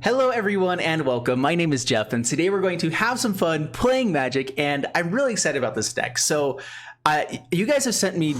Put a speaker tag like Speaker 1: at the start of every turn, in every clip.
Speaker 1: Hello everyone and welcome. My name is Jeff and today we're going to have some fun playing Magic and I'm really excited about this deck. So you guys have sent me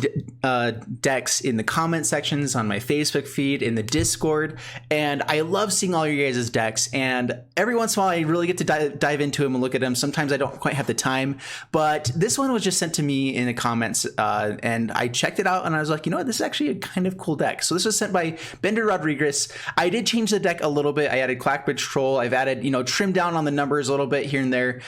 Speaker 1: decks in the comment sections on my Facebook feed, in the Discord, and I love seeing all your guys' decks, and every once in a while I really get to dive into them and look at them. Sometimes I don't quite have the time, but this one was just sent to me in the comments and I checked it out and I was like, you know what, this is actually a kind of cool deck. So this was sent by Bender Rodriguez. I did change the deck a little bit. I added Clackbridge Troll. I've added, trimmed down on the numbers a little bit here and there.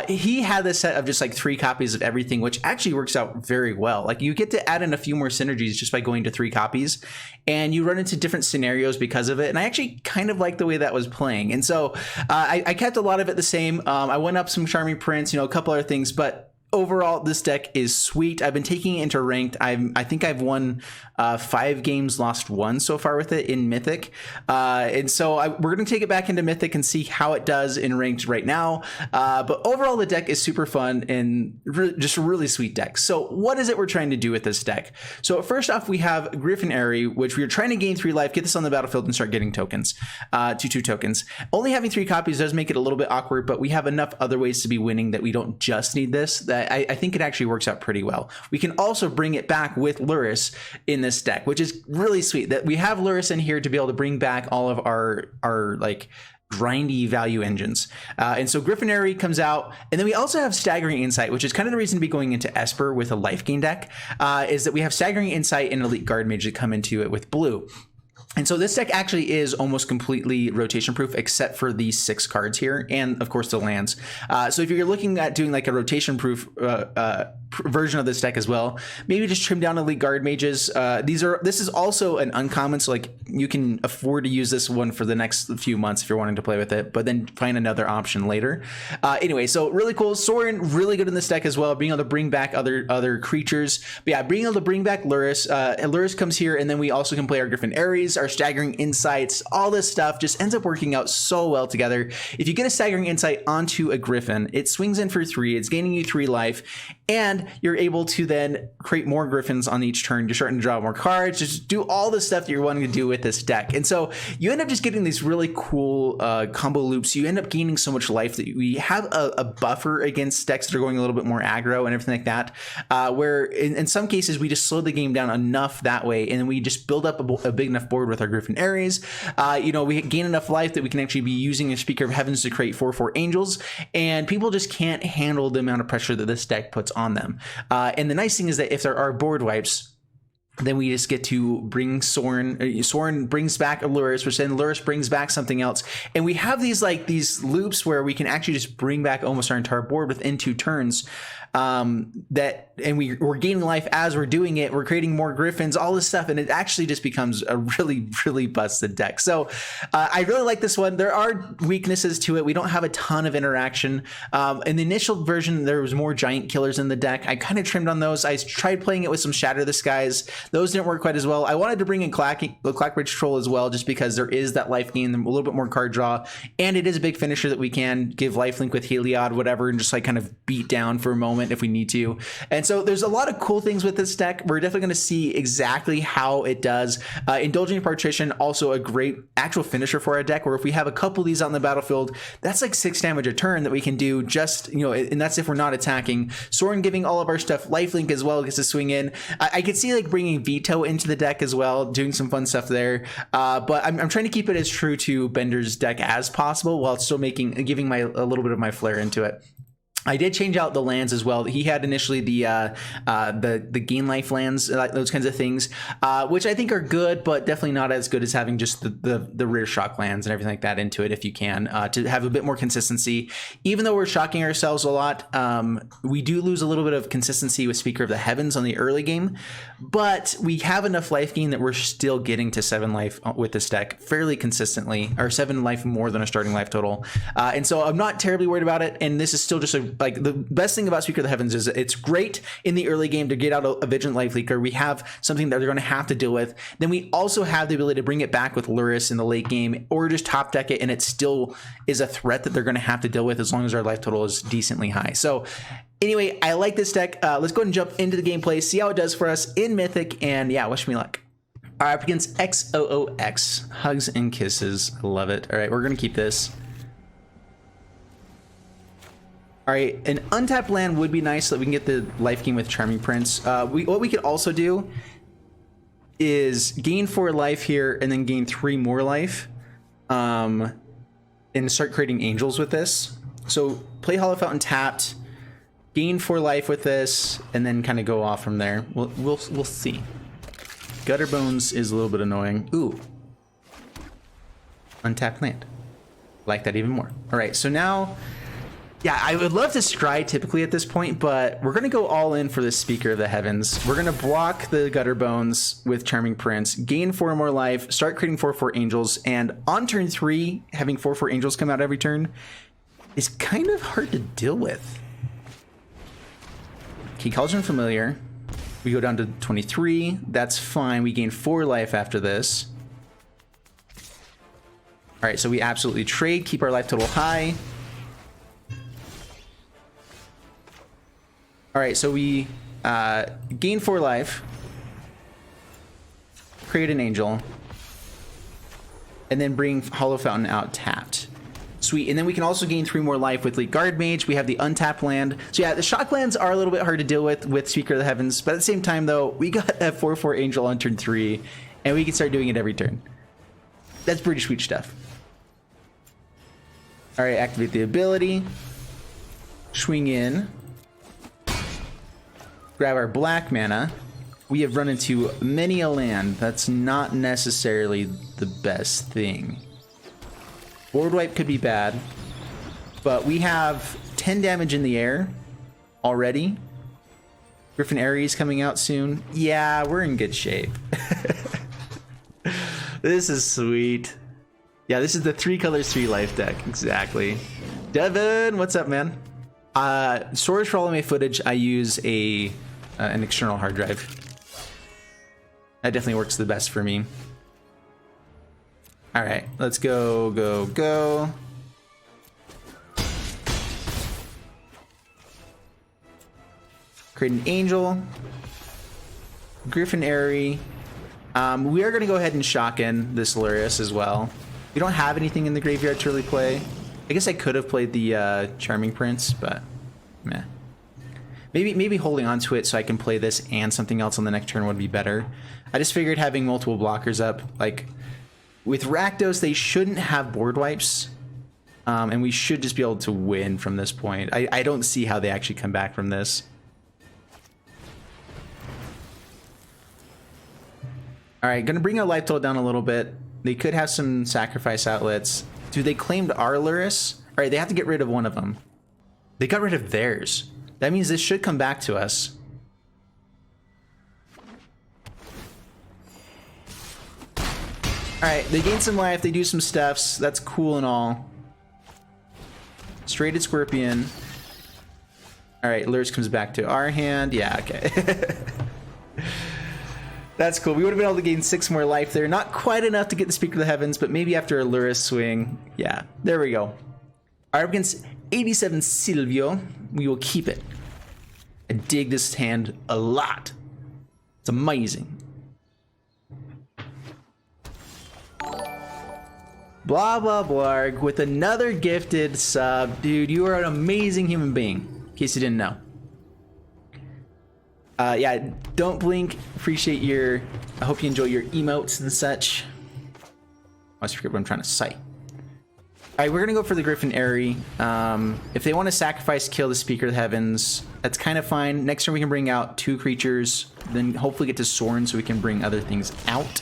Speaker 1: He had this set of just like 3 copies of everything, which actually works out very well. Like you get to add in a few more synergies just by going to 3 copies, and you run into different scenarios because of it. And I actually kind of like the way that was playing. And so I kept a lot of it the same. I went up some Charming Prince, a couple other things, but overall, this deck is sweet. I've been taking it into ranked. I think I've won 5 games, lost 1 so far with it in Mythic. And so we're going to take it back into Mythic and see how it does in ranked right now. But overall, the deck is super fun and just a really sweet deck. So what is it we're trying to do with this deck? So first off, we have Griffin Airy, which we're trying to gain 3 life, get this on the battlefield and start getting tokens, 2/2 tokens. Only having 3 copies does make it a little bit awkward, but we have enough other ways to be winning that we don't just need this. That I think it actually works out pretty well. We can also bring it back with Lurrus in this deck, which is really sweet that we have Lurrus in here to be able to bring back all of our like grindy value engines. And so Griffin Airy comes out, and then we also have Staggering Insight, which is kind of the reason to be going into Esper with a life gain deck, is that we have Staggering Insight and Elite Guard Mage that come into it with blue. And so this deck actually is almost completely rotation proof except for these 6 cards here and of course the lands. So if you're looking at doing like a rotation proof version of this deck as well, maybe just trim down Elite Guard Mages. This is also an uncommon, so like you can afford to use this one for the next few months if you're wanting to play with it, but then find another option later. Anyway, so really cool. Sorin, really good in this deck as well, being able to bring back other creatures. But yeah, being able to bring back Lurrus. Lurrus comes here, and then we also can play our Griffin Aries, our Staggering Insights, all this stuff just ends up working out so well together. If you get a Staggering Insight onto a Griffin, it swings in for 3, it's gaining you 3 life, and you're able to then create more Griffins on each turn. You're starting to draw more cards, just do all the stuff that you're wanting to do with this deck. And so you end up just getting these really cool combo loops. You end up gaining so much life that we have a buffer against decks that are going a little bit more aggro and everything like that, where in some cases we just slow the game down enough that way, and we just build up a big enough board with our Griffin Aries. We gain enough life that we can actually be using a Speaker of Heavens to create 4/4 angels, and people just can't handle the amount of pressure that this deck puts on them. And the nice thing is that if there are board wipes, then we just get to bring Sorin. Sorin brings back a Lurrus, which then Lurrus brings back something else. And we have these loops where we can actually just bring back almost our entire board within 2 turns. We're gaining life as we're doing it. We're creating more Griffins, all this stuff, and it actually just becomes a really, really busted deck. So I really like this one. There are weaknesses to it. We don't have a ton of interaction. In the initial version, there was more giant killers in the deck. I kind of trimmed on those. I tried playing it with some Shatter the Skies. Those didn't work quite as well. I wanted to bring in Clackbridge Troll as well, just because there is that life gain, a little bit more card draw, and it is a big finisher that we can give lifelink with Heliod, whatever, and just like kind of beat down for a moment if we need to. And so there's a lot of cool things with this deck. We're definitely going to see exactly how it does. Indulging Partition, also a great actual finisher for our deck, where if we have a couple of these on the battlefield, that's like 6 damage a turn that we can do just, and that's if we're not attacking. Sorin giving all of our stuff lifelink as well gets to swing in. I could see like bringing Veto into the deck as well, doing some fun stuff there. But I'm trying to keep it as true to Bender's deck as possible while still giving a little bit of my flair into it. I did change out the lands as well. He had initially the gain life lands, those kinds of things, which I think are good, but definitely not as good as having just the rear shock lands and everything like that into it if you can, to have a bit more consistency. Even though we're shocking ourselves a lot, we do lose a little bit of consistency with Speaker of the Heavens on the early game, but we have enough life gain that we're still getting to 7 life with this deck fairly consistently, or 7 life more than a starting life total. And so I'm not terribly worried about it, and this is still just a like the best thing about Speaker of the Heavens is it's great in the early game to get out a Vigilant Life Leaker. We have something that they're going to have to deal with. Then we also have the ability to bring it back with Lurrus in the late game, or just top deck it, and it still is a threat that they're going to have to deal with as long as our life total is decently high. So anyway, I like this deck. Let's go ahead and jump into the gameplay, see how it does for us in Mythic, and yeah, wish me luck. All right, up against XOOX. Hugs and kisses. I love it. All right, we're going to keep this. All right, an untapped land would be nice so that we can get the life gain with Charming Prince. What we could also do is gain 4 life here and then gain 3 more life. And start creating angels with this. So play Hollow Fountain tapped, gain 4 life with this, and then kind of go off from there. We'll see. Gutter Bones is a little bit annoying. Ooh. Untapped land. Like that even more. All right, so now, yeah, I would love to scry typically at this point, but we're going to go all in for the Speaker of the Heavens. We're going to block the Gutter Bones with Charming Prince, gain 4 more life, start creating 4/4 angels, and on turn 3, having 4/4 angels come out every turn is kind of hard to deal with. Okay, Cauldron Familiar. We go down to 23. That's fine. We gain 4 life after this. All right, so we absolutely trade, keep our life total high. All right, so we gain 4 life, create an angel, and then bring Hollow Fountain out tapped. Sweet, and then we can also gain 3 more life with Lead Guard Mage. We have the untapped land. So yeah, the shock lands are a little bit hard to deal with Speaker of the Heavens, but at the same time though, we got that 4/4 angel on turn 3, and we can start doing it every turn. That's pretty sweet stuff. All right, activate the ability. Swing in. Grab our black mana. We have run into many a land. That's not necessarily the best thing. Board wipe could be bad, but we have 10 damage in the air already. Griffin Ares coming out soon. Yeah, we're in good shape. This is sweet. Yeah, this is the 3 colors 3 life deck. Exactly. Devin, what's up, man? Storage for all of my footage, I use an external hard drive. That definitely works the best for me. All right, let's go. Create an angel. Griffin Airy. We are going to go ahead and shock in this Lurius as well. We don't have anything in the graveyard to really play. I guess I could have played the Charming Prince, but meh. Maybe holding on to it so I can play this and something else on the next turn would be better. I just figured having multiple blockers up, like with Rakdos, they shouldn't have board wipes, and we should just be able to win from this point. I don't see how they actually come back from this. All right, gonna bring our life total down a little bit. They could have some sacrifice outlets. Dude, they claimed our Lurrus. All right, they have to get rid of one of them. They got rid of theirs. That means this should come back to us. All right, they gain some life. They do some stuffs. That's cool and all. Straighted Scorpion. All right, Lurrus comes back to our hand. Yeah, okay. That's cool. We would have been able to gain 6 more life there. Not quite enough to get the Speaker of the Heavens, but maybe after a Lurrus swing. Yeah, there we go. All right, against 87 Silvio, we will keep it. I dig this hand a lot. It's amazing. Blah, blah, blarg with another gifted sub. Dude, you are an amazing human being, in case you didn't know. Yeah, don't blink. Appreciate your... I hope you enjoy your emotes and such. I always forget what I'm trying to cite. Alright, we're gonna go for the Griffin Airy. If they want to sacrifice, kill the Speaker of the Heavens, that's kind of fine. Next turn we can bring out 2 creatures, then hopefully get to Sorin so we can bring other things out.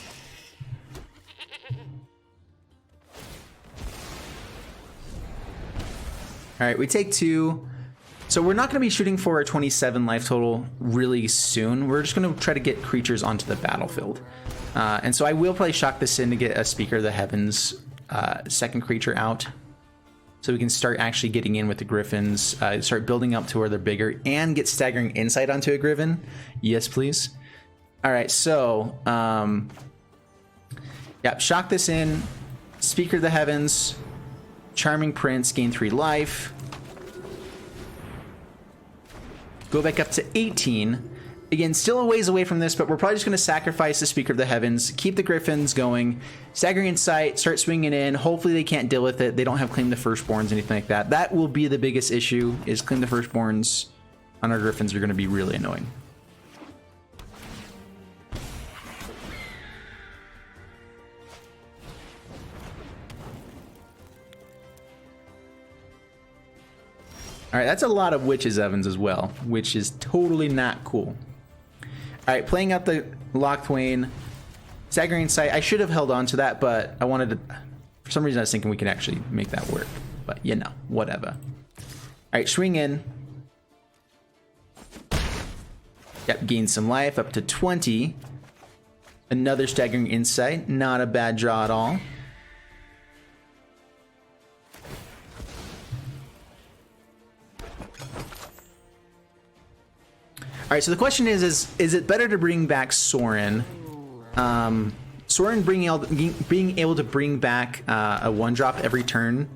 Speaker 1: Alright, we take 2. So we're not going to be shooting for a 27 life total really soon. We're just going to try to get creatures onto the battlefield. And so I will probably shock this in to get a Speaker of the Heavens second creature out. So we can start actually getting in with the Griffins, start building up to where they're bigger, and get Staggering Insight onto a Griffin. Yes, please. All right, so yeah, shock this in, Speaker of the Heavens, Charming Prince, gain 3 life. Go back up to 18. Again, still a ways away from this, but we're probably just going to sacrifice the Speaker of the Heavens, keep the Griffins going, Staggering Insight, start swinging in. Hopefully they can't deal with it. They don't have Claim the Firstborns, anything like that. That will be the biggest issue, is Claim the Firstborns on our Griffins are going to be really annoying. All right, that's a lot of Witches Evans as well, which is totally not cool. All right, playing out the Lochthwain, Staggering Sight. I should have held on to that, but I wanted to... For some reason, I was thinking we can actually make that work. But, you know, whatever. All right, swing in. Yep, gain some life, up to 20. Another Staggering Insight. Not a bad draw at all. All right, so the question is it better to bring back Sorin? Sorin being able to bring back a 1-drop every turn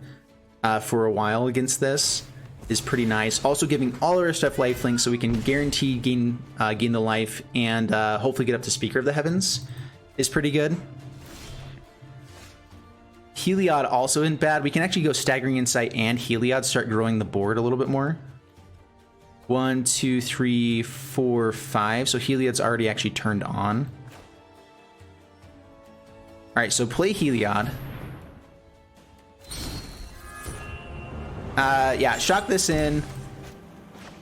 Speaker 1: for a while against this is pretty nice. Also giving all our stuff lifelink so we can guarantee gain the life and hopefully get up to Speaker of the Heavens is pretty good. Heliod also isn't bad. We can actually go Staggering Insight and Heliod, start growing the board a little bit more. 1, 2, 3, 4, 5. So Heliod's already actually turned on. All right, so play Heliod. Yeah, shock this in.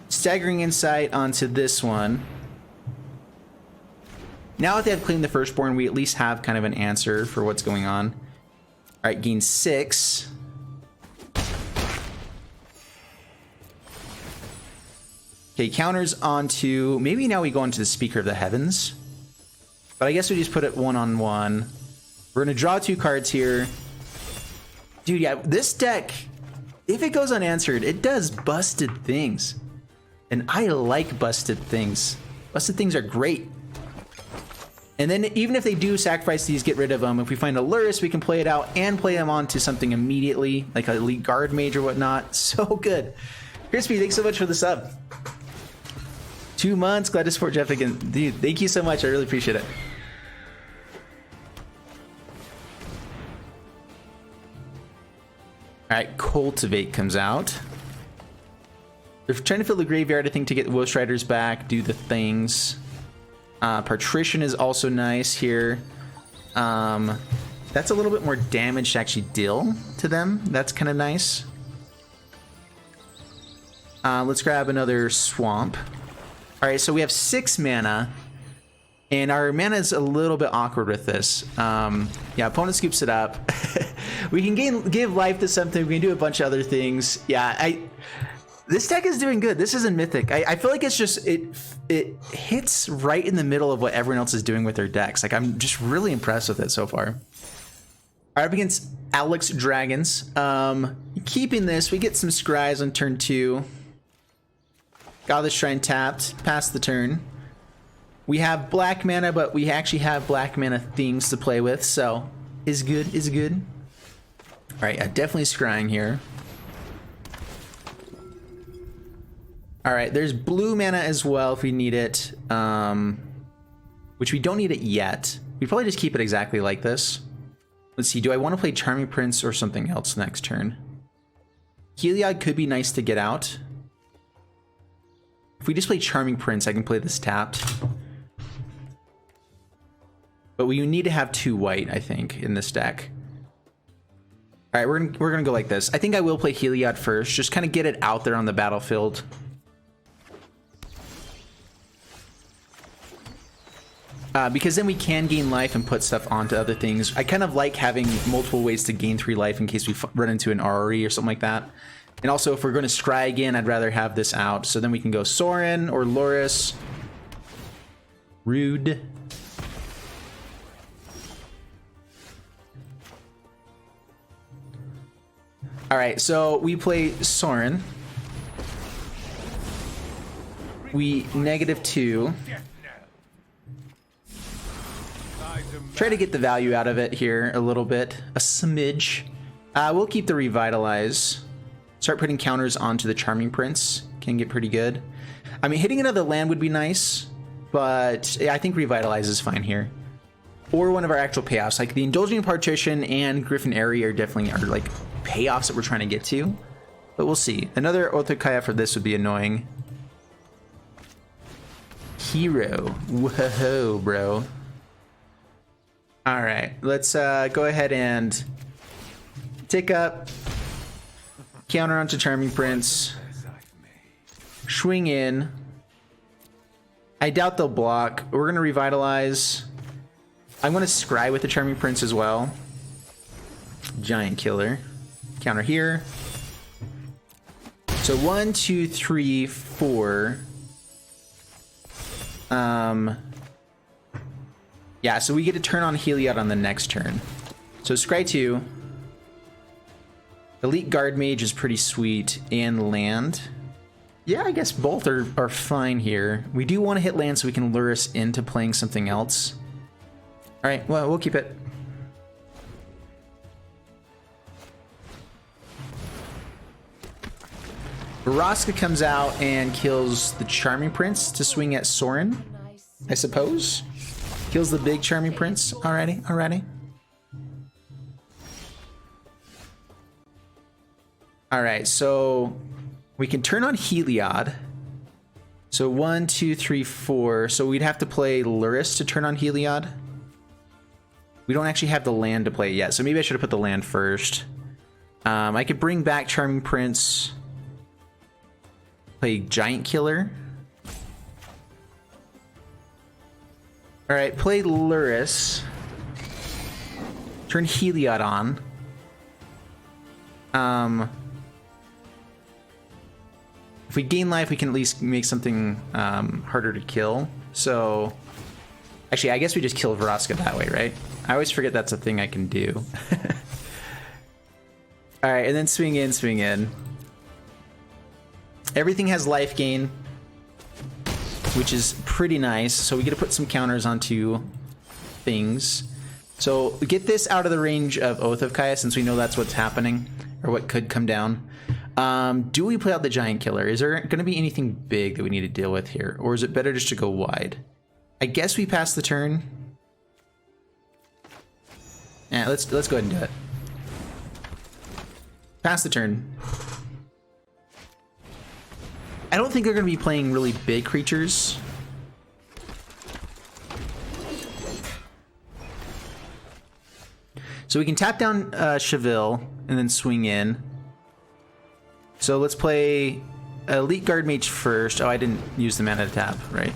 Speaker 1: Staggering Insight onto this one. Now that they have claimed the Firstborn, we at least have kind of an answer for what's going on. All right, gain 6. Okay, counters onto... Maybe now we go into the Speaker of the Heavens. But I guess we just put it 1-on-1. We're going to draw 2 cards here. Dude, yeah, this deck, if it goes unanswered, it does busted things. And I like busted things. Busted things are great. And then even if they do sacrifice these, get rid of them, if we find a Lurrus, we can play it out and play them onto something immediately, like a Elite Guard Mage or whatnot. So good. Crispy, thanks so much for the sub. 2 months, glad to support Jeff again. Dude, thank you so much, I really appreciate it. Alright, Cultivate comes out. They're trying to fill the graveyard, I think, to get the Ghost Riders back, do the things. Patrician is also nice here. That's a little bit more damage to actually deal to them. That's kind of nice. Let's grab another Swamp. Alright, so we have 6 mana. And our mana is a little bit awkward with this. Yeah, opponent scoops it up. We can give life to something. We can do a bunch of other things. Yeah, this deck is doing good. This isn't Mythic. I feel like it's just, it hits right in the middle of what everyone else is doing with their decks. Like, I'm just really impressed with it so far. All right, up against Alex Dragons. Keeping this, we get some Scries on turn 2. Godless Shrine tapped, pass the turn. We have black mana, but we actually have black mana things to play with, so is good, is good. All right, definitely scrying here. All right, there's blue mana as well if we need it, which we don't need it yet. We probably just keep it exactly like this. Let's see, do I want to play Charming Prince or something else next turn? Heliod could be nice to get out. If we just play Charming Prince, I can play this tapped. But we need to have 2 white, I think, in this deck. All right, we're gonna go like this. I think I will play Heliod first, just kind of get it out there on the battlefield. Because then we can gain life and put stuff onto other things. I kind of like having multiple ways to gain 3 life in case we run into an RRE or something like that. And also, if we're going to scry again, I'd rather have this out. So then we can go Sorin or Lurrus. Rude. All right, so we play Sorin. We -2. Try to get the value out of it here a little bit, a smidge. We'll keep the Revitalize. Start putting counters onto the Charming Prince. Can get pretty good. I mean, hitting another land would be nice. but I think Revitalize is fine here. Or one of our actual payoffs, like the Indulging Partition and Griffin Airy are definitely like payoffs that we're trying to get to. But we'll see. Another Othokaya for this would be annoying. Hero. Whoa, bro. Alright, let's go ahead and tick up. Counter onto Charming Prince. Swing in. I doubt they'll block. We're going to Revitalize. I'm going to Scry with the Charming Prince as well. Giant Killer. Counter here. So 1, 2, 3, 4. Yeah, so we get to turn on Heliod on the next turn. So Scry 2. Elite Guard Mage is pretty sweet. And land. Yeah, I guess both are fine here. We do want to hit land so we can lure us into playing something else. Alright, well, we'll keep it. Vraska comes out and kills the Charming Prince to swing at Sorin, I suppose. Kills the big Charming Prince. Alrighty. Alright, so we can turn on Heliod. So 1, 2, 3, 4. So we'd have to play Luris to turn on Heliod. We don't actually have the land to play yet, so maybe I should have put the land first. I could bring back Charming Prince. Play Giant Killer. Alright, play Luris. Turn Heliod on. If we gain life, we can at least make something harder to kill. So, actually, I guess we just kill Vraska that way, right? I always forget that's a thing I can do. Alright, and then swing in, swing in. Everything has life gain, which is pretty nice. So we get to put some counters onto things. So get this out of the range of Oath of Kaya, since we know that's what's happening, or what could come down. Do we play out the Giant Killer? Is there going to be anything big that we need to deal with here? Or is it better just to go wide? I guess we pass the turn. Yeah, let's go ahead and do it. Pass the turn. I don't think they're going to be playing really big creatures. So we can tap down Cheville and then swing in. So let's play Elite Guard Mage first. Oh, I didn't use the mana to tap, right?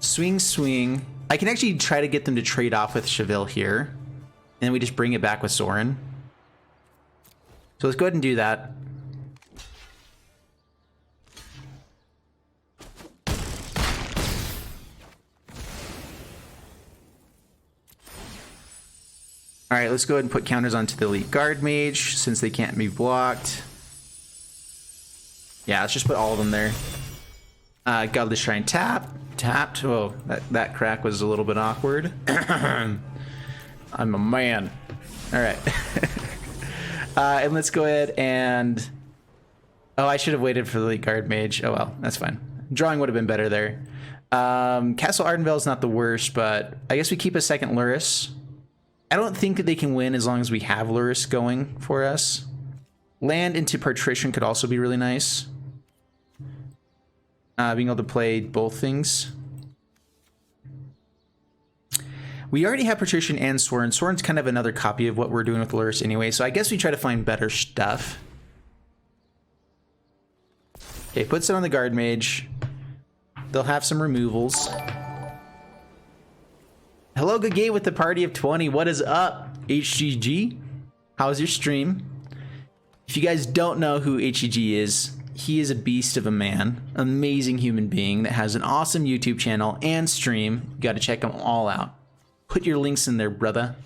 Speaker 1: Swing, swing. I can actually try to get them to trade off with Cheville here. And then we just bring it back with Sorin. So let's go ahead and do that. Alright, let's go ahead and put counters onto the Elite Guard Mage, since they can't be blocked. Yeah, let's just put all of them there. Godless Shrine tapped. Oh, that crack was a little bit awkward. I'm a man. Alright. And let's go ahead and... Oh, I should have waited for the Elite Guard Mage. Oh well, that's fine. Drawing would have been better there. Castle Ardenvale is not the worst, but I guess we keep a second Luris. I don't think that they can win as long as we have Luris going for us. Land into Patrician could also be really nice. Being able to play both things. We already have Patrician and Sorin. Sorin's kind of another copy of what we're doing with Luris anyway, so I guess we try to find better stuff. Okay, puts it on the Guard Mage. They'll have some removals. Hello, Gagay with the party of 20. What is up, HGG? How's your stream? If you guys don't know who HGG is, he is a beast of a man. Amazing human being that has an awesome YouTube channel and stream. You got to check them all out. Put your links in there, brother.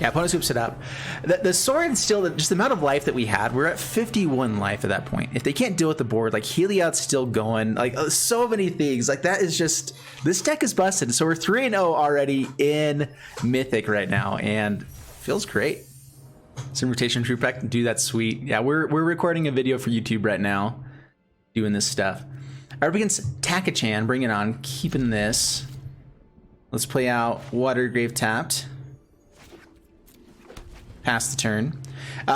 Speaker 1: Yeah, opponent scoops it up. The sword still, just the amount of life that we had, we're at 51 life at that point. If they can't deal with the board, like Heliod's still going, like so many things. Like that is just, this deck is busted. So we're 3-0 already in Mythic right now, and feels great. Some rotation true pack, dude, that's sweet. Yeah, we're recording a video for YouTube right now, doing this stuff. All right, against Takachan, bring it on, keeping this. Let's play out Water Grave tapped. Pass the turn.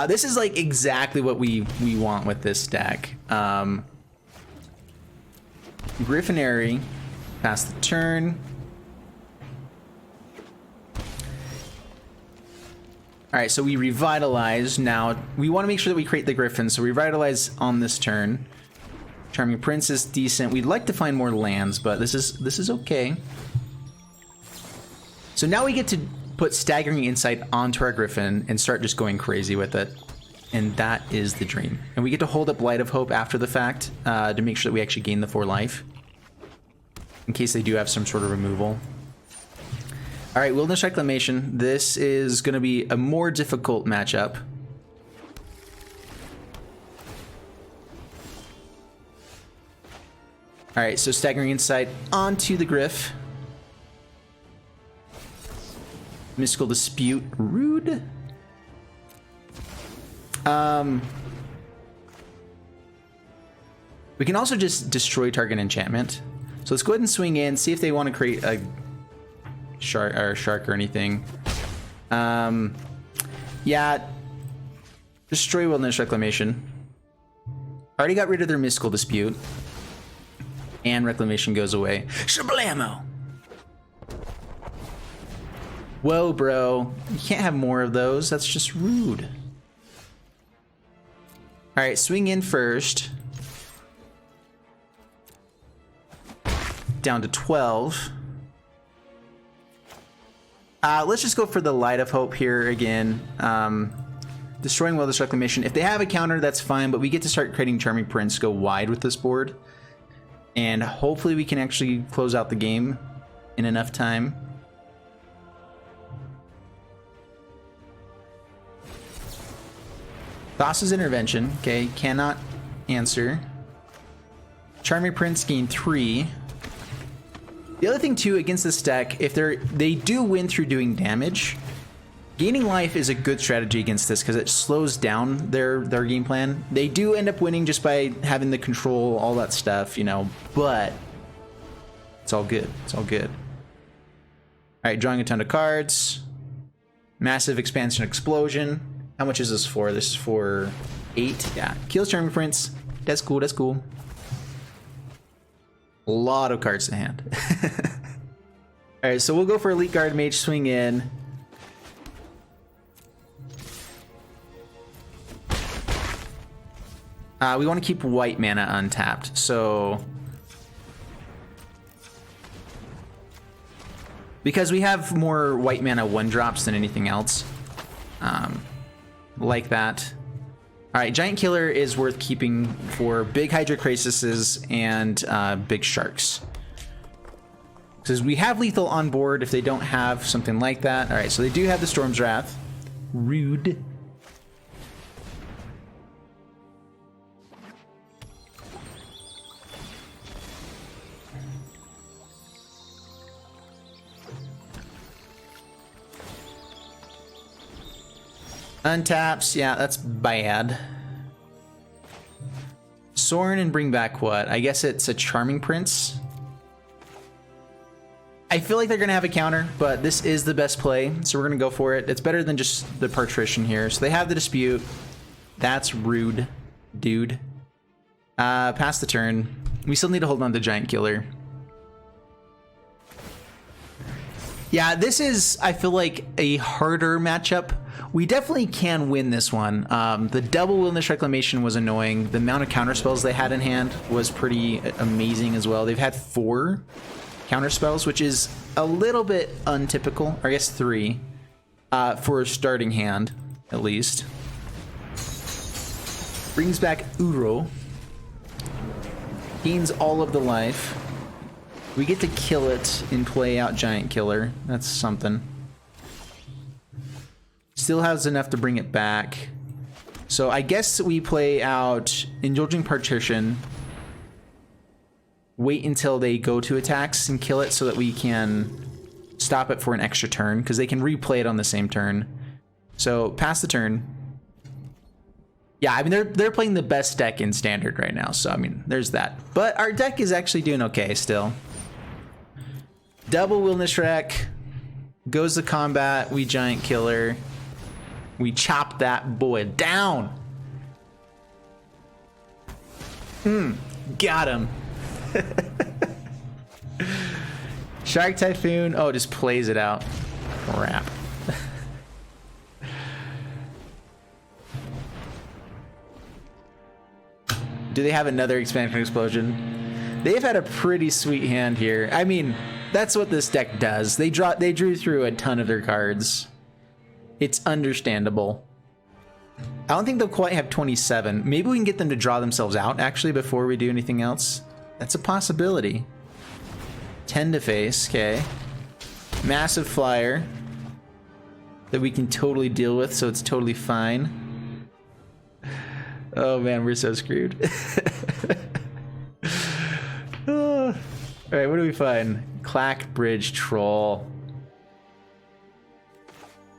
Speaker 1: This is like exactly what we want with this deck. Griffinary, pass the turn. All right, so we revitalize. Now we want to make sure that we create the Griffin, so revitalize on this turn. Charming Prince is decent. We'd like to find more lands, but this is okay. So now we get to put Staggering Insight onto our Griffin and start just going crazy with it. And that is the dream. And we get to hold up Light of Hope after the fact to make sure that we actually gain the 4 life, in case they do have some sort of removal. All right, Wilderness Reclamation. This is going to be a more difficult matchup. All right, so Staggering Insight onto the Griff. Mystical Dispute, rude. We can also just destroy target enchantment. So let's go ahead and swing in, see if they want to create a shark or anything. Yeah, destroy Wilderness Reclamation. Already got rid of their Mystical Dispute, and Reclamation goes away. Shablamo! Whoa, bro. You can't have more of those. That's just rude. All right, swing in first. Down to 12. Let's just go for the Light of Hope here again. Destroying Wilderness Reclamation. If they have a counter, that's fine, but we get to start creating Charming Prince, go wide with this board. And hopefully we can actually close out the game in enough time. Thassa's Intervention, okay, cannot answer. Charming Prince gain 3. The other thing too against this deck, if they do win through doing damage, gaining life is a good strategy against this because it slows down their game plan. They do end up winning just by having the control, all that stuff, you know, but it's all good. It's all good. All right, drawing a ton of cards. Massive Expansion Explosion. How much is this for? This is for 8. Yeah, kills Charming Prince. That's cool. That's cool. A lot of cards to hand. All right, so we'll go for Elite Guard Mage, swing in. We want to keep white mana untapped, so because we have more white mana 1-drops than anything else. Like that. All right, Giant Killer is worth keeping for big Hydra Crasises and big Sharks. Because we have lethal on board if they don't have something like that. All right, so they do have the Storm's Wrath. Rude. Untaps, yeah, that's bad. Sorin and bring back what? I guess it's a Charming Prince. I feel like they're gonna have a counter, but this is the best play, so we're gonna go for it. It's better than just the Partition here. So they have the Dispute. That's rude, dude. Pass the turn. We still need to hold on to Giant Killer. Yeah, this is, I feel like, a harder matchup. We definitely can win this one. The double Wilderness Reclamation was annoying. The amount of counterspells they had in hand was pretty amazing as well. They've had 4 counterspells, which is a little bit untypical. Or I guess 3 for a starting hand, at least. Brings back Uro. Gains all of the life. We get to kill it and play out Giant Killer. That's something. Still has enough to bring it back. So I guess we play out Indulging Partition. Wait until they go to attacks and kill it so that we can stop it for an extra turn, because they can replay it on the same turn. So pass the turn. Yeah, I mean, they're playing the best deck in Standard right now, so I mean, there's that. But our deck is actually doing okay still. Double Wilderness Wreck. Goes to combat. We Giant Killer. We chop that boy down. Got him. Shark Typhoon. Oh, just plays it out. Crap. Do they have another Expansion Explosion? They've had a pretty sweet hand here. I mean, that's what this deck does. They drew through a ton of their cards. It's understandable. I don't think they'll quite have 27. Maybe we can get them to draw themselves out, actually, before we do anything else. That's a possibility. 10 to face, okay. Massive Flyer that we can totally deal with, so it's totally fine. Oh man, we're so screwed. All right, what do we find? Clack Bridge Troll.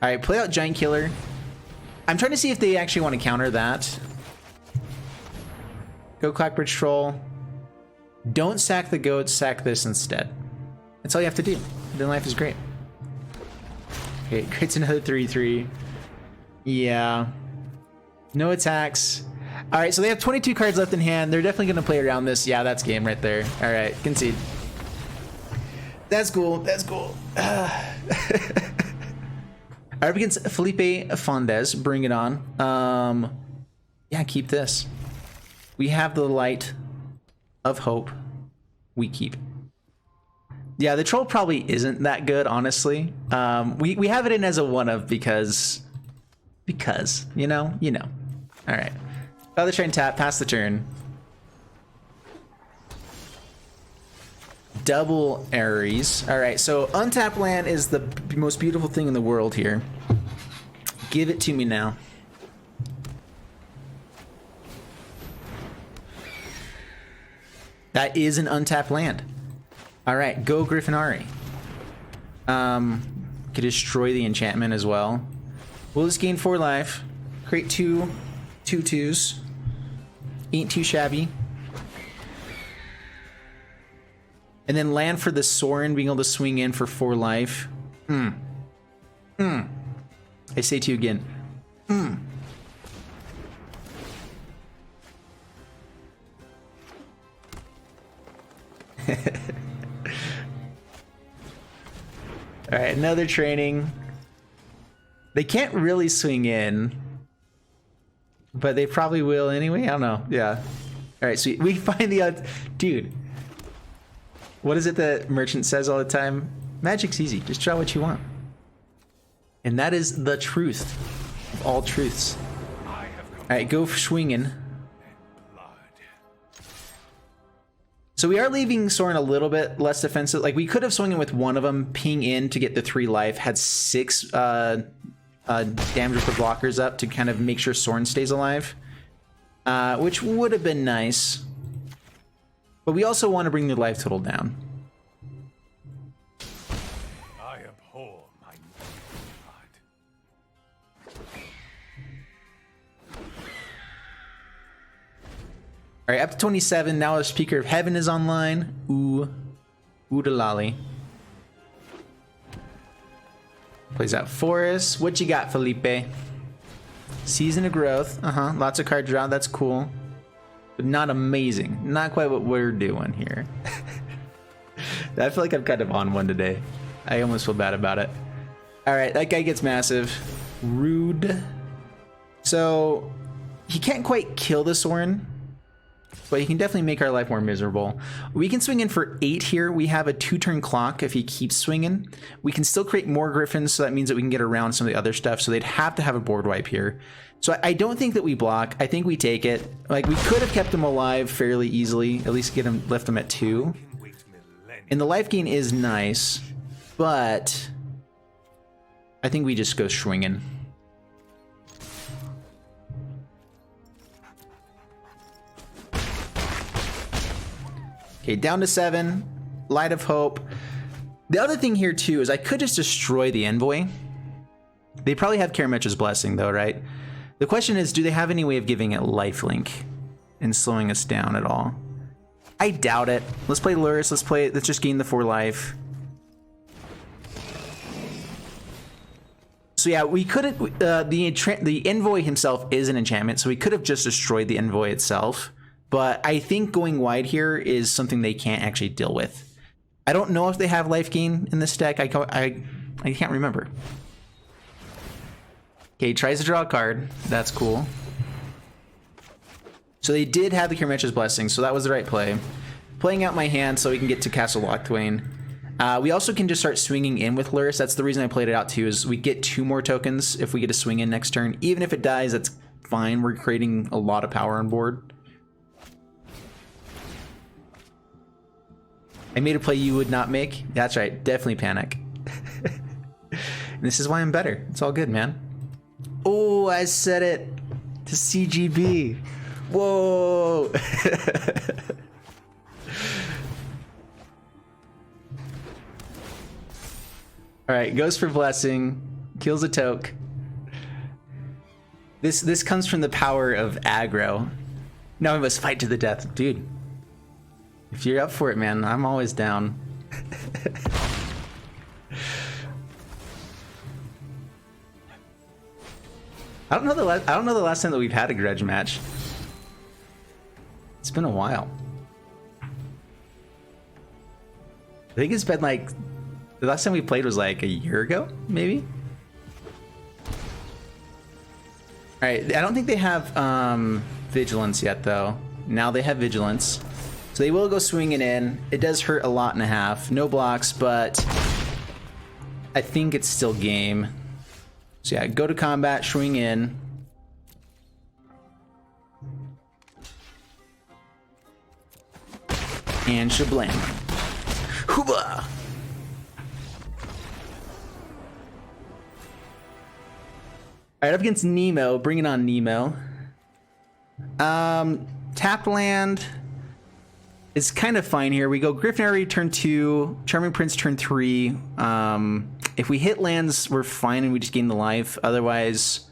Speaker 1: All right, play out Giant Killer. I'm trying to see if they actually want to counter that. Go Clack Bridge Troll. Don't sack the goats, sack this instead. That's all you have to do. Then life is great. Okay, creates another 3/3. Yeah. No attacks. All right, so they have 22 cards left in hand. They're definitely going to play around this. Yeah, that's game right there. All right, concede. That's cool. That's cool. All right, against Felipe Fondes. Bring it on. Yeah, keep this. We have the Light of Hope. We keep. Yeah, the troll probably isn't that good, honestly. We have it in as a one of because you know. All right. Other train tap, pass the turn. Double Ares. All right, so untap land is the most beautiful thing in the world here. Give it to me now. That is an untapped land. All right, go Griffinari. Could destroy the enchantment as well. We'll just gain 4 life. Create 2 2/2s. Ain't too shabby. And then land for the Sorin, being able to swing in for 4 life. I say to you again. All right, another training. They can't really swing in, but they probably will anyway. I don't know. Yeah. All right, sweet. We find the dude. What is it that Merchant says all the time? Magic's easy. Just draw what you want. And that is the truth of all truths. All right, go swinging. So we are leaving Sorin a little bit less defensive. Like, we could have swung in with one of them, ping in to get the 3 life, had 6 damage for blockers up to kind of make sure Sorin stays alive, which would have been nice. But we also want to bring the life total down.
Speaker 2: I abhor my blood.
Speaker 1: All right, up to 27. Now the Speaker of Heaven is online. Ooh, oodalali. Plays out Forest. What you got, Felipe? Season of Growth. Lots of card draw. That's cool. But not amazing. Not quite what we're doing here. I feel like I'm kind of on one today. I almost feel bad about it. All right, that guy gets massive. Rude. So he can't quite kill the Sorin, but he can definitely make our life more miserable. We can swing in for 8 here. We have a 2-turn clock if he keeps swinging. We can still create more Griffins, so that means that we can get around some of the other stuff. So they'd have to have a board wipe here. So I don't think that we block. I think we take it. Like, we could have kept him alive fairly easily, at least left him at 2. And the life gain is nice, but I think we just go swinging. Okay, down to 7. Light of Hope. The other thing here too is I could just destroy the Envoy. They probably have Karametra's Blessing though, right? The question is, do they have any way of giving it lifelink and slowing us down at all? I doubt it. Let's play Lurrus. Let's just gain the 4 life. So yeah, we couldn't. The Envoy himself is an enchantment, so we could have just destroyed the Envoy itself. But I think going wide here is something they can't actually deal with. I don't know if they have life gain in this deck. I can't remember. Okay, tries to draw a card. That's cool. So they did have the Karametra's Blessing, so that was the right play. Playing out my hand so we can get to Castle Locthwain. We also can just start swinging in with Lurrus. That's the reason I played it out too, is we get 2 more tokens if we get to swing in next turn. Even if it dies, that's fine. We're creating a lot of power on board. I made a play you would not make. That's right, definitely panic. And this is why I'm better. It's all good, man. Oh, I said it to CGB. Whoa. All right, goes for Blessing, kills a toke. This comes from the power of aggro. Now we must fight to the death, dude. If you're up for it, man, I'm always down. I don't know the last time that we've had a grudge match. It's been a while. I think it's been like the last time we played was like a year ago, maybe. All right, I don't think they have Vigilance yet, though. Now they have Vigilance. So they will go swinging in. It does hurt a lot and a half. No blocks, but I think it's still game. So yeah, go to combat, swing in. And shablam. Hooba! Alright, up against Nemo. Bringing on Nemo. Tap land is kind of fine here. We go Griffin turn 2, Charming Prince turn 3. If we hit lands, we're fine and we just gain the life. Otherwise,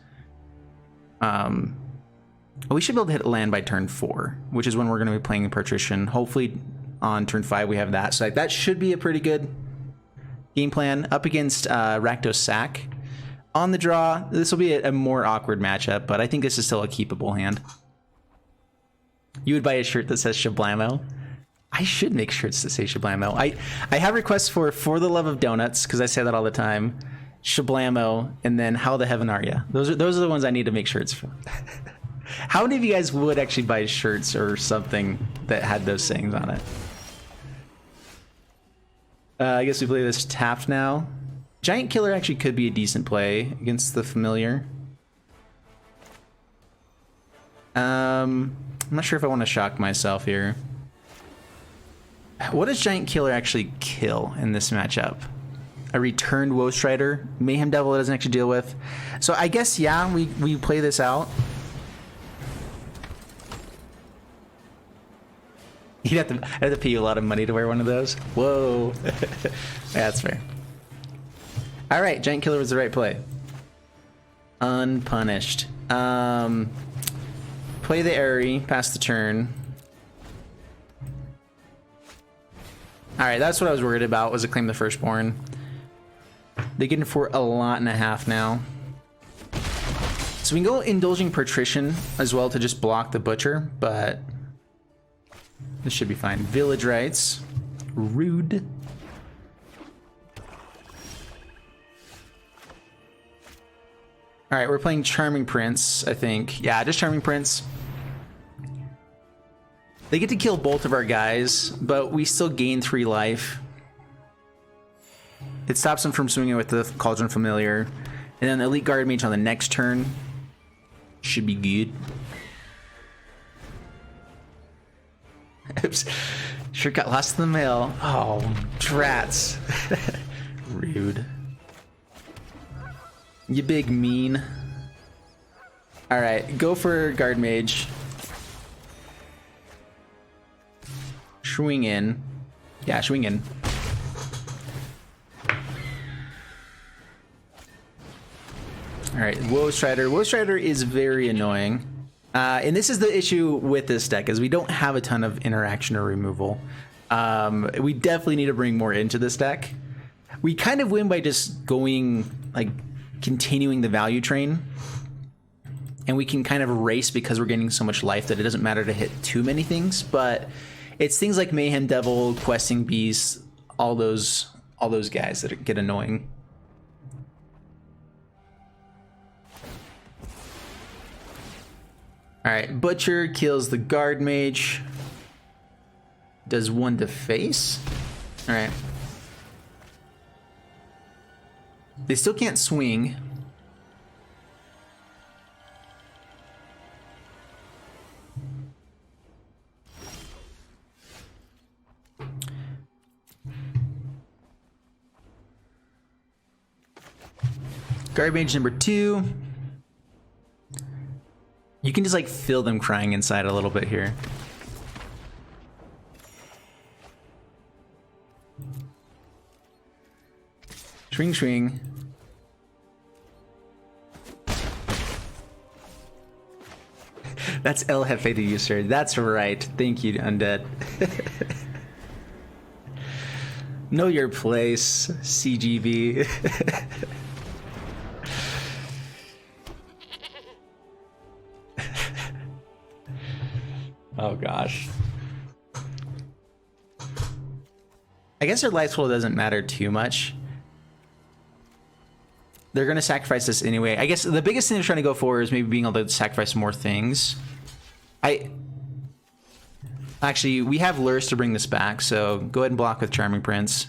Speaker 1: we should be able to hit land by turn 4, which is when we're going to be playing Patrician. Hopefully on turn 5 we have that. So that should be a pretty good game plan. Up against Rakdos Sack. On the draw, this will be a more awkward matchup, but I think this is still a keepable hand. You would buy a shirt that says Shablamo. I should make shirts that say Shablamo. I have requests for the love of donuts, because I say that all the time. Shablamo, and then How the Heaven Are Ya? Those are the ones I need to make shirts for. How many of you guys would actually buy shirts or something that had those sayings on it? I guess we play this tapped now. Giant Killer actually could be a decent play against the Familiar. I'm not sure if I want to shock myself here. What does Giant Killer actually kill in this matchup? A returned Woe Strider. Mayhem Devil doesn't actually deal with. So I guess, yeah, we play this out. I'd have to pay you a lot of money to wear one of those. Whoa. That's fair. All right, Giant Killer was the right play. Unpunished. Play the Airy, pass the turn. All right, that's what I was worried about, was to claim the Firstborn. They get in for a lot and a half now. So we can go Indulging Patrician as well to just block the Butcher, but this should be fine. Village Rites. Rude. All right, we're playing Charming Prince, I think. Yeah, just Charming Prince. They get to kill both of our guys, but we still gain 3 life. It stops them from swinging with the Cauldron Familiar. And then Elite Guard Mage on the next turn. Should be good. Oops. Sure got lost in the mail. Oh, drats. Rude. You big mean. All right, go for Guard Mage. swing in. Yeah, swing in. All right, Woe Strider. Woe Strider is very annoying. And this is the issue with this deck, is we don't have a ton of interaction or removal. We definitely need to bring more into this deck. We kind of win by just going, like, continuing the value train. And we can kind of race because we're getting so much life that it doesn't matter to hit too many things. But it's things like Mayhem Devil, Questing Beast, all those guys that get annoying. All right, Butcher kills the Guard Mage. Does 1 to face. All right. They still can't swing. Guard Mage number 2. You can just like feel them crying inside a little bit here. Swing, swing. That's El Jefe to you, sir. That's right. Thank you, Undead. Know your place, CGB. Oh gosh. I guess their life total doesn't matter too much. They're going to sacrifice this anyway. I guess the biggest thing they're trying to go for is maybe being able to sacrifice more things. Actually, we have Lurrus to bring this back, so go ahead and block with Charming Prince.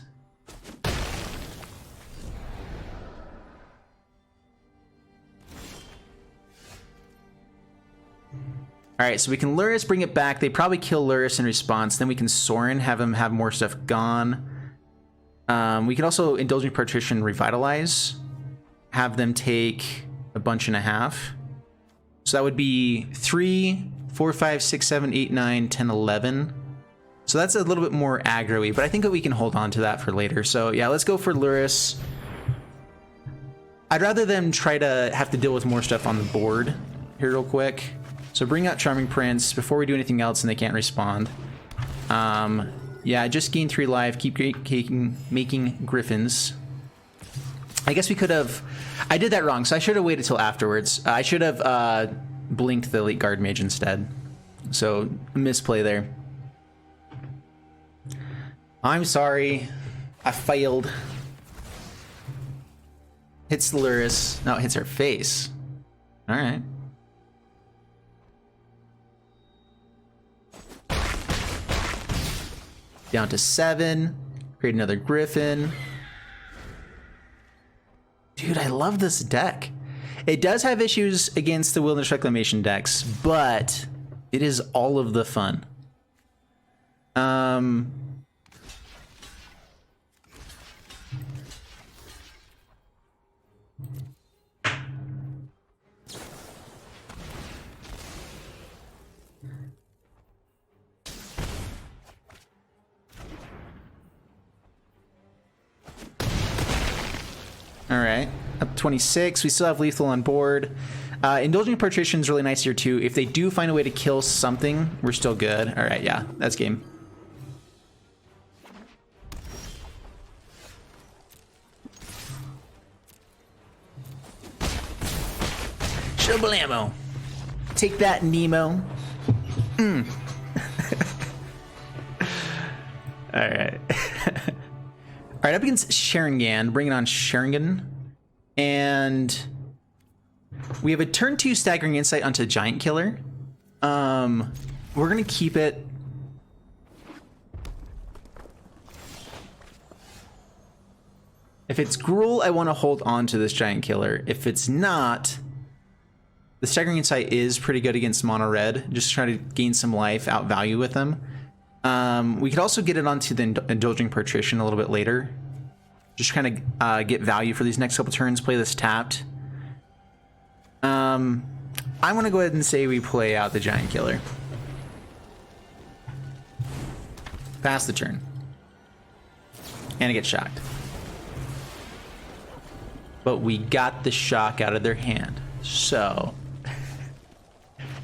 Speaker 1: Alright, so we can Lurrus, bring it back. They probably kill Lurrus in response. Then we can Sorin, have him have more stuff gone. We can also Indulgent Partition Revitalize. Have them take a bunch and a half. So that would be 3, 4, 5, 6, 7, 8, 9, 10, 11. So that's a little bit more aggro-y, but I think that we can hold on to that for later. So yeah, let's go for Lurrus. I'd rather them try to have to deal with more stuff on the board here real quick. So bring out Charming Prince before we do anything else and they can't respond. Yeah, just gain 3 life, keep making Griffins. I guess we could have... I did that wrong, so I should have waited till afterwards. I should have blinked the Elite Guard Mage instead. So, misplay there. I'm sorry. I failed. Hits Lurrus. No, it hits her face. Alright. Down to 7. Create another Griffin. Dude, I love this deck. It does have issues against the Wilderness Reclamation decks, but it is all of the fun. All right, up 26. We still have lethal on board. Indulgent Partition is really nice here too. If they do find a way to kill something, we're still good. All right, yeah, that's game. Shablammo. Take that, Nemo. All right. All right, up against Sharingan, bringing on Sharingan. And we have a turn 2 Staggering Insight onto Giant Killer. We're going to keep it. If it's Gruul, I want to hold on to this Giant Killer. If it's not, the Staggering Insight is pretty good against Mono Red. Just try to gain some life, out value with them. We could also get it onto the Indulging Partition a little bit later. Just kind of get value for these next couple turns, play this tapped. I'm going to go ahead and say we play out the Giant Killer. Pass the turn. And it gets shocked. But we got the shock out of their hand. So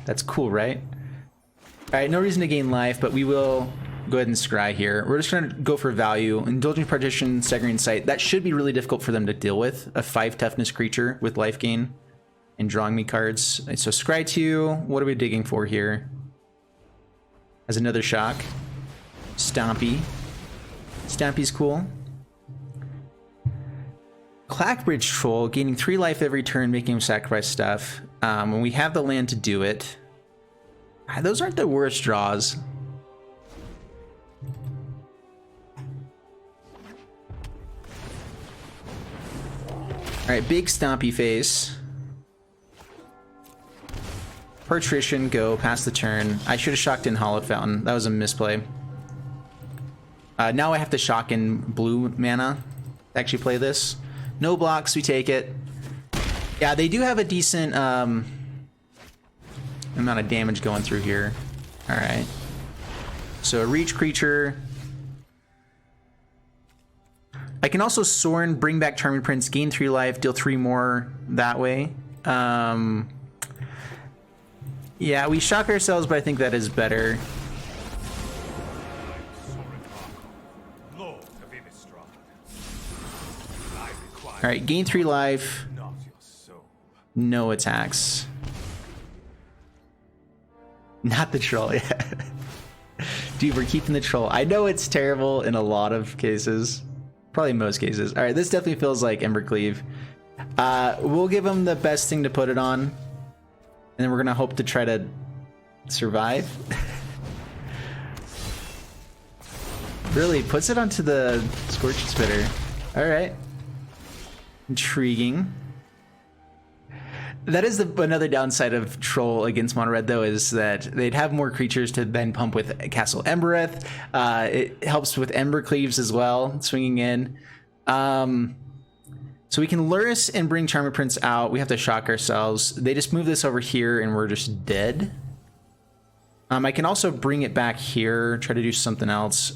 Speaker 1: that's cool, right? All right, no reason to gain life, but we will go ahead and scry here. We're just going to go for value. Indulging Partition, Staggering Sight. That should be really difficult for them to deal with. A 5 toughness creature with life gain and drawing me cards. So scry 2. What are we digging for here? As another shock. Stompy. Stompy's cool. Clackbridge Troll, gaining 3 life every turn, making him sacrifice stuff. When we have the land to do it. Those aren't the worst draws. Alright, big stompy face. Patrician, go, pass the turn. I should have shocked in Hollow Fountain. That was a misplay. Now I have to shock in blue mana to actually play this. No blocks, we take it. Yeah, they do have a decent amount of damage going through here. Alright. So a reach creature. I can also Sorin, bring back Charming Prince, gain 3 life, deal 3 more that way. Yeah, we shock ourselves, but I think that is better. Alright, gain 3 life. No attacks. Not the troll, yeah. Dude, we're keeping the troll. I know it's terrible in a lot of cases. Probably most cases. Alright, this definitely feels like Embercleave. We'll give him the best thing to put it on. And then we're gonna hope to try to survive. Really, puts it onto the Scorched Spitter. Alright. Intriguing. That is another downside of Troll against Mono Red, though, is that they'd have more creatures to then pump with Castle Embereth. It helps with Embercleaves as well, swinging in. So we can Luris and bring Charmer Prince out. We have to shock ourselves. They just move this over here and we're just dead. I can also bring it back here, try to do something else.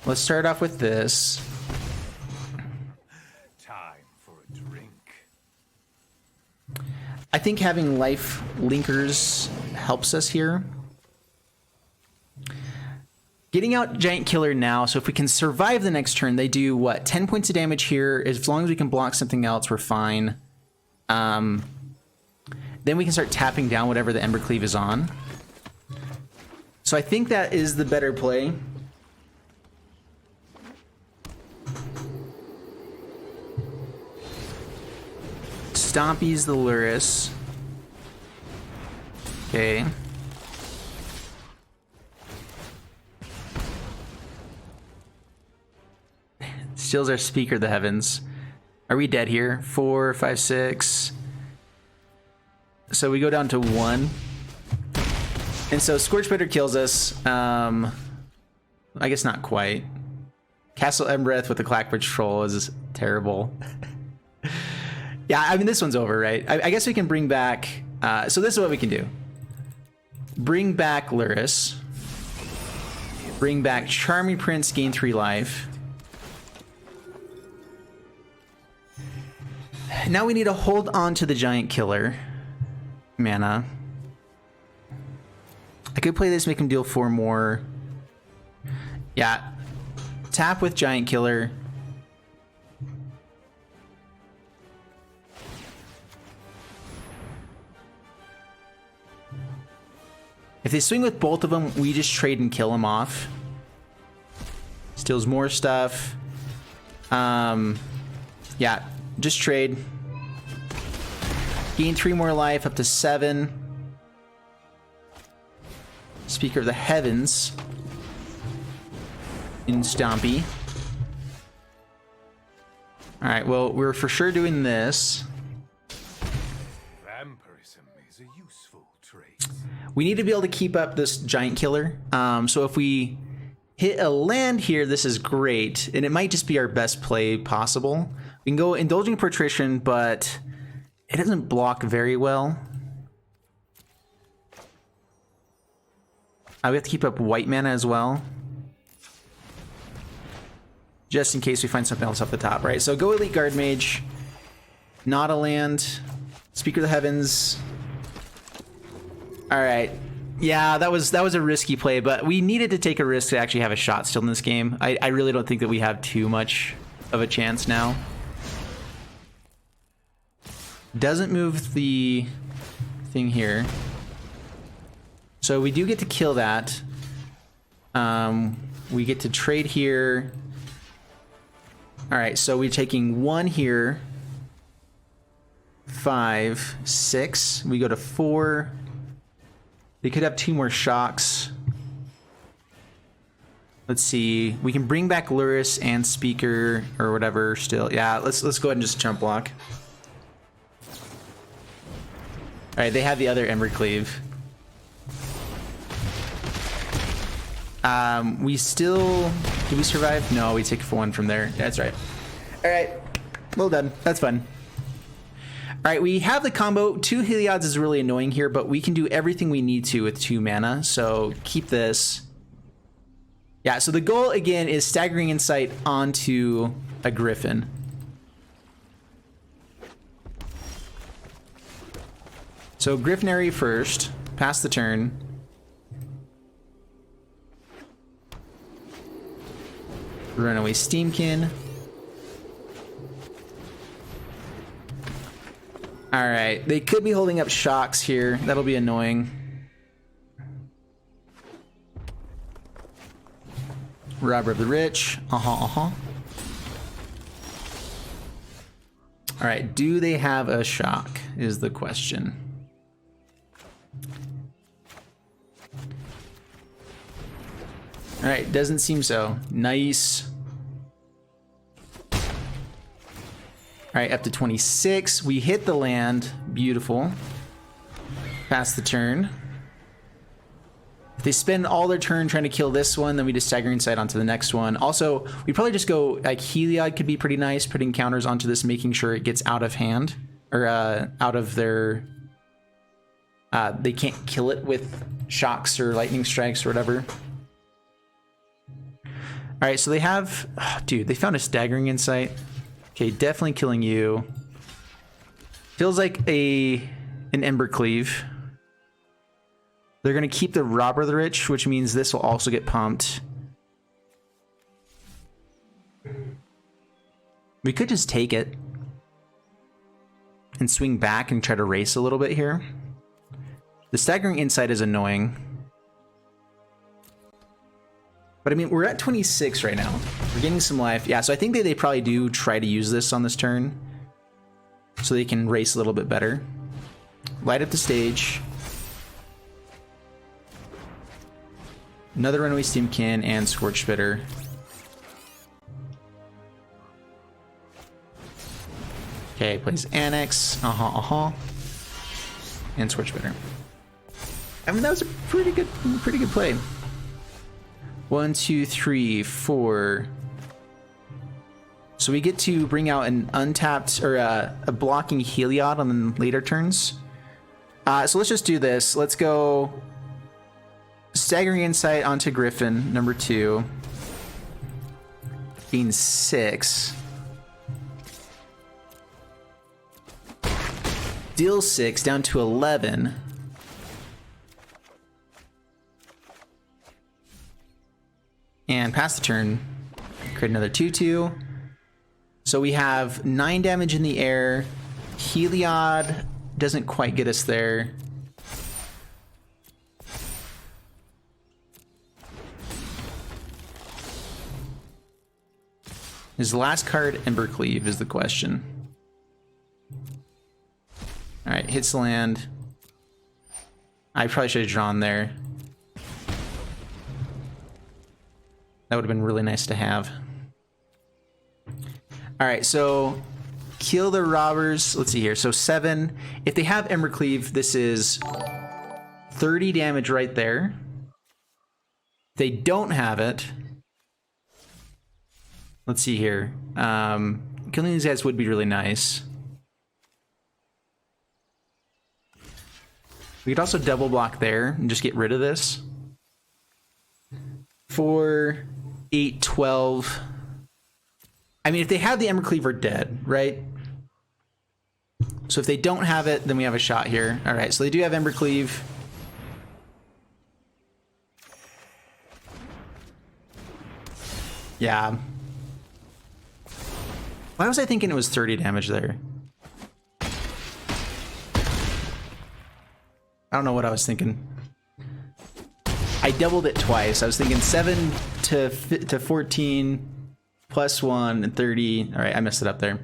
Speaker 1: Let's start off with this. I think having life linkers helps us here. Getting out Giant Killer now, so if we can survive the next turn, they do, what, 10 points of damage here. As long as we can block something else, we're fine. Then we can start tapping down whatever the Embercleave is on. So I think that is the better play. Stompy's the Luris. Okay. Steals our Speaker of the Heavens. Are we dead here? 4, 5, 6. So we go down to 1. And so Scorch Spitter kills us. I guess not quite. Castle Embereth with the Clackbridge Troll is terrible. Yeah, I mean, this one's over, right? I guess we can bring back... so this is what we can do. Bring back Luris. Bring back Charming Prince, gain 3 life. Now we need to hold on to the Giant Killer mana. I could play this, make him deal 4 more. Yeah. Tap with Giant Killer. If they swing with both of them, we just trade and kill them off. Steals more stuff. Yeah, just trade. Gain 3 more life, up to 7. Speaker of the Heavens. In Stompy. Alright, well, we're for sure doing this.
Speaker 2: Vampirism is a useful trait.
Speaker 1: We need to be able to keep up this Giant Killer. So if we hit a land here, this is great. And it might just be our best play possible. We can go Indulging Patrician, but it doesn't block very well. We have to keep up white mana as well, just in case we find something else off the top, right? So go Elite Guard Mage, not a land, Speaker of the Heavens. All right, yeah, that was a risky play, but we needed to take a risk to actually have a shot still in this game. I really don't think that we have too much of a chance now. Doesn't move the thing here. So we do get to kill that. We get to trade here. All right, so we're taking 1 here. 5, 6. We go to 4. They could have 2 more shocks. Let's see. We can bring back Luris and Speaker or whatever still. Yeah, let's go ahead and just jump block. All right, they have the other Embercleave. We still... Did we survive? No, we take 1 from there. That's right. All right. Well done. That's fun. All right, we have the combo. 2 Heliod's is really annoying here, but we can do everything we need to with 2 mana. So keep this. Yeah, so the goal, again, is Staggering Insight onto a Griffin. So Griffinary first. Pass the turn. Runaway Steamkin. All right, they could be holding up shocks here. That'll be annoying. Robber of the Rich. All right, do they have a shock is the question. All right, doesn't seem so. Nice. All right, up to 26. We hit the land. Beautiful. Pass the turn. If they spend all their turn trying to kill this one, then we just Staggering Sight onto the next one. Also, we probably just go, like, Heliod could be pretty nice, putting counters onto this, making sure it gets out of hand. Or out of their... they can't kill it with shocks or lightning strikes or whatever. All right, so they have... Oh, dude, they found a Staggering Insight. Okay, definitely killing you. Feels like an Embercleave. They're going to keep the Robber of the Rich, which means this will also get pumped. We could just take it and swing back and try to race a little bit here. The Staggering Insight is annoying. But I mean, we're at 26 right now. We're getting some life. Yeah, so I think they probably do try to use this on this turn so they can race a little bit better. Light up the stage. Another Runaway Steamkin and Scorched Bitter. Okay, plays Annex. And Scorched Bitter. I mean, that was a pretty good play. 1, 2, 3, 4. So we get to bring out an untapped or a blocking Heliod on the later turns. So let's just do this. Let's go Staggering Insight onto Griffin, number 2. Being 6. Deal 6 down to 11. And pass the turn. Create another 2/2. So we have 9 damage in the air. Heliod doesn't quite get us there. His last card, Embercleave, is the question. Alright, hits the land. I probably should have drawn there. That would have been really nice to have. Alright, so kill the robbers. Let's see here. So 7. If they have Embercleave, this is 30 damage right there. If they don't have it, let's see here. Killing these guys would be really nice. We could also double block there and just get rid of this. 4, 8, 12. I mean, if they have the Embercleave, we're dead, right? So if they don't have it, then we have a shot here. All right, so they do have Embercleave. Yeah. Why was I thinking it was 30 damage there? I don't know what I was thinking. I doubled it twice. I was thinking 7 to 14 plus 1 and 30. All right, I messed it up there.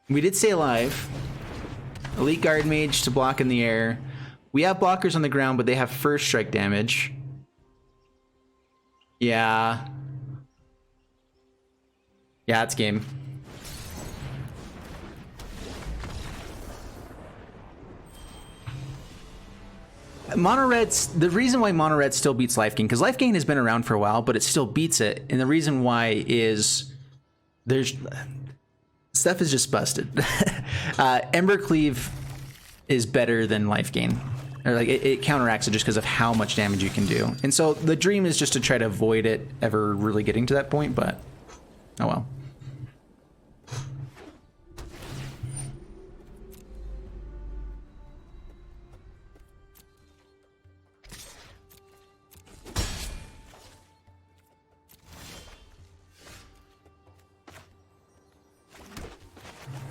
Speaker 1: We did stay alive. Elite Guard Mage to block in the air. We have blockers on the ground, but they have first strike damage. Yeah. Yeah, it's game. Mono Red's, the reason why Mono Red still beats Life Gain, because Life Gain has been around for a while, but it still beats it. And the reason why is there's stuff is just busted. Embercleave is better than Life Gain. Or like it counteracts it just because of how much damage you can do. And so the dream is just to try to avoid it ever really getting to that point, but oh well.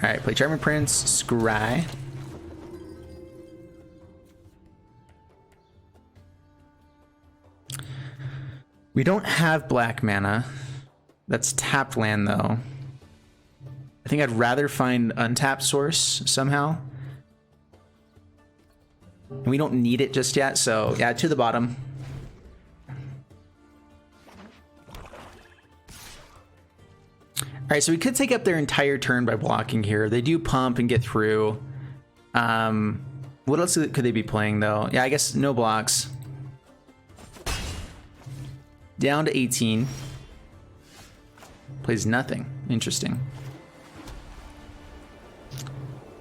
Speaker 1: All right, play Charming Prince, Scry. We don't have black mana. That's tapped land, though. I think I'd rather find untapped source somehow. And we don't need it just yet, so yeah, to the bottom. All right, so we could take up their entire turn by blocking here. They do pump and get through. What else could they be playing, though? Yeah, I guess no blocks. Down to 18. Plays nothing. Interesting.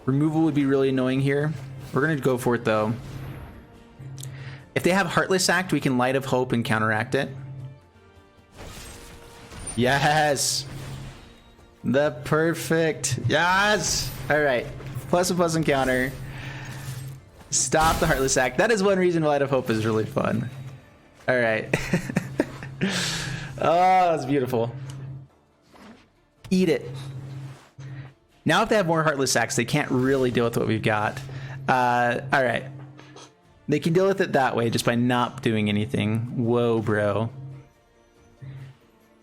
Speaker 1: Removal would be really annoying here. We're going to go for it, though. If they have Heartless Act, we can Light of Hope and counteract it. Yes! The perfect. Yes! All right. +1/+1 encounter. Stop the Heartless Act. That is one reason Light of Hope is really fun. All right. Oh, that's beautiful. Eat it. Now if they have more Heartless Acts, they can't really deal with what we've got. All right. They can deal with it that way just by not doing anything. Whoa, bro.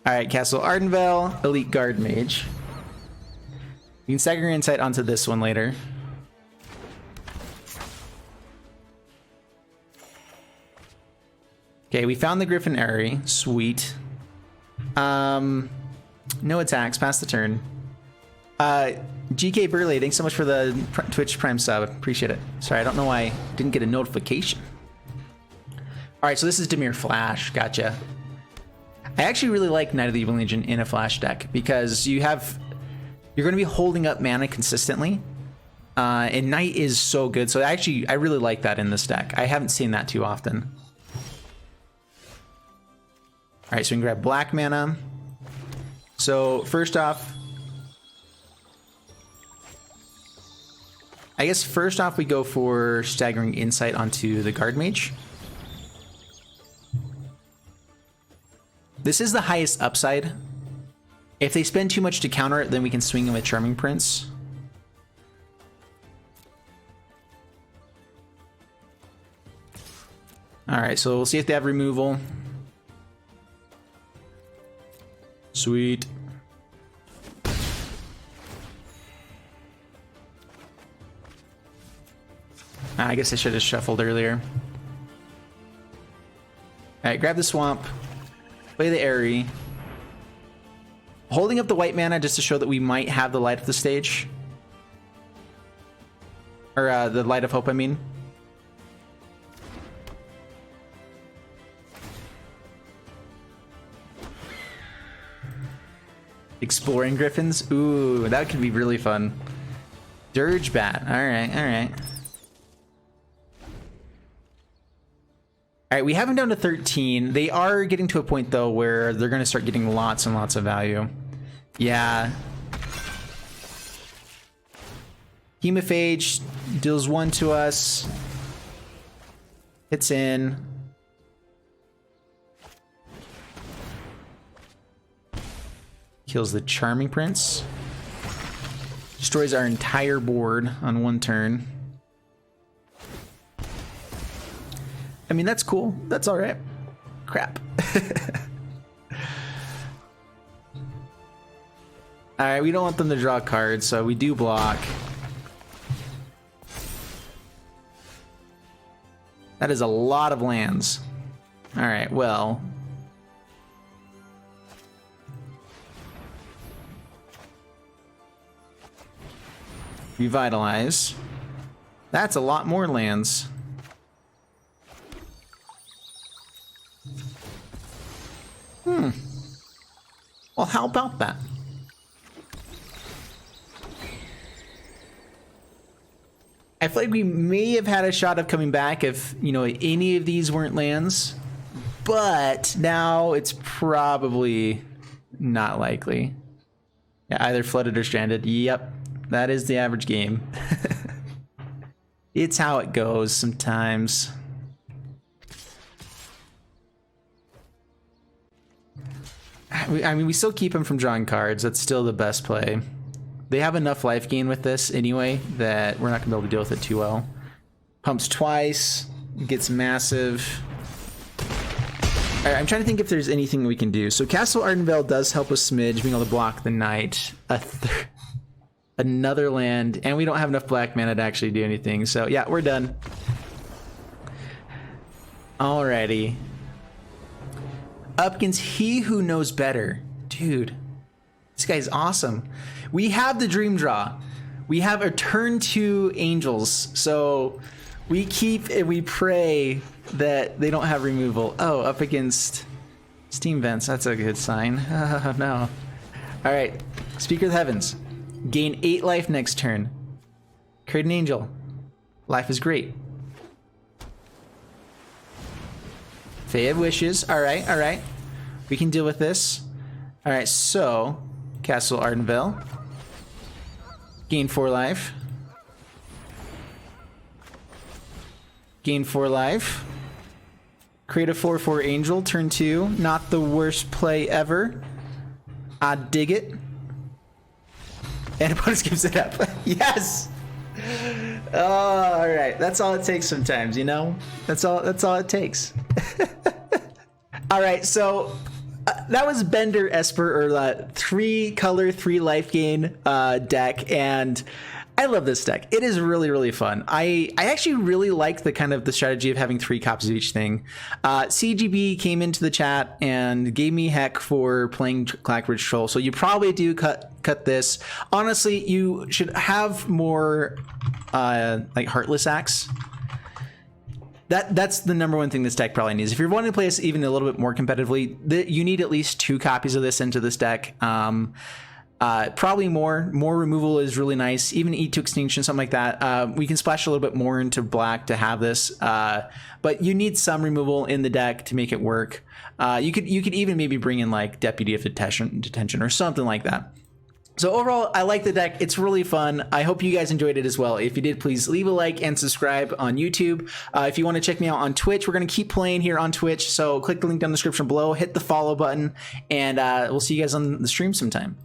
Speaker 1: All right, Castle Ardenvale, Elite Guard Mage. You can stagger your insight onto this one later. Okay, we found the Griffin Airy. Sweet. No attacks. Pass the turn. GK Burley, thanks so much for the Twitch Prime sub. Appreciate it. Sorry, I don't know why I didn't get a notification. All right, so this is Dimir Flash. Gotcha. I actually really like Knight of the Evil Legion in a Flash deck because you're going to be holding up mana consistently. And Knight is so good. So I really like that in this deck. I haven't seen that too often. All right, so we can grab black mana. So first off, we go for staggering insight onto the Guard Mage. This is the highest upside. If they spend too much to counter it, then we can swing them with Charming Prince. All right, so we'll see if they have removal. Sweet. I guess I should have shuffled earlier. All right, grab the Swamp. Play the Airy. Holding up the white mana just to show that we might have the Light of the Stage. Or the Light of Hope, I mean. Exploring Griffins? Ooh, that could be really fun. Dirge Bat. Alright, alright. All right, we have them down to 13. They are getting to a point though where they're going to start getting lots and lots of value. Yeah. Hemophage deals 1 to us. Hits in. Kills the Charming Prince. Destroys our entire board on 1 turn. I mean, that's cool. That's all right. Crap. All right, we don't want them to draw cards, so we do block. That is a lot of lands. All right, well. Revitalize. That's a lot more lands. Well, how about that? I feel like we may have had a shot of coming back if, you know, any of these weren't lands, but now it's probably not likely. Yeah, either flooded or stranded. Yep, that is the average game. It's how it goes sometimes. I mean, we still keep him from drawing cards. That's still the best play. They have enough life gain with this anyway that we're not going to be able to deal with it too well. Pumps twice. Gets massive. All right, I'm trying to think if there's anything we can do. So Castle Ardenvale does help a smidge, being able to block the knight. Another land. And we don't have enough black mana to actually do anything. So yeah, we're done. Alrighty. Up against He Who Knows Better. Dude, this guy's awesome. We have the Dream Draw. We have a turn 2 Angels. So we keep and we pray that they don't have removal. Oh, up against Steam Vents. That's a good sign. Oh, no. All right. Speaker of the Heavens. Gain 8 life next turn. Create an Angel. Life is great. Fae of Wishes. All right, all right. We can deal with this. All right, so Castle Ardenvale. Gain 4 life. Gain 4 life. Create a 4/4 Angel. Turn 2. Not the worst play ever. I dig it. And opponent gives it up. Yes. Oh, all right. That's all it takes sometimes, you know. That's all it takes. All right, so that was Bender Esper, or that 3 color, 3 life gain deck, and I love this deck. It is really, really fun. I actually really like the kind of the strategy of having 3 copies of each thing. CGB came into the chat and gave me heck for playing Clackbridge Troll, so you probably do cut this. Honestly, you should have more like Heartless Axe. That's the number one thing this deck probably needs. If you're wanting to play this even a little bit more competitively, you need at least 2 copies of this into this deck. Probably more removal is really nice. Even Eat to Extinction, something like that. We can splash a little bit more into black to have this, but you need some removal in the deck to make it work. You could even maybe bring in like Deputy of Detention or something like that. So overall, I like the deck. It's really fun. I hope you guys enjoyed it as well. If you did, please leave a like and subscribe on YouTube. If you want to check me out on Twitch, we're going to keep playing here on Twitch. So click the link down in the description below, hit the follow button, and we'll see you guys on the stream sometime.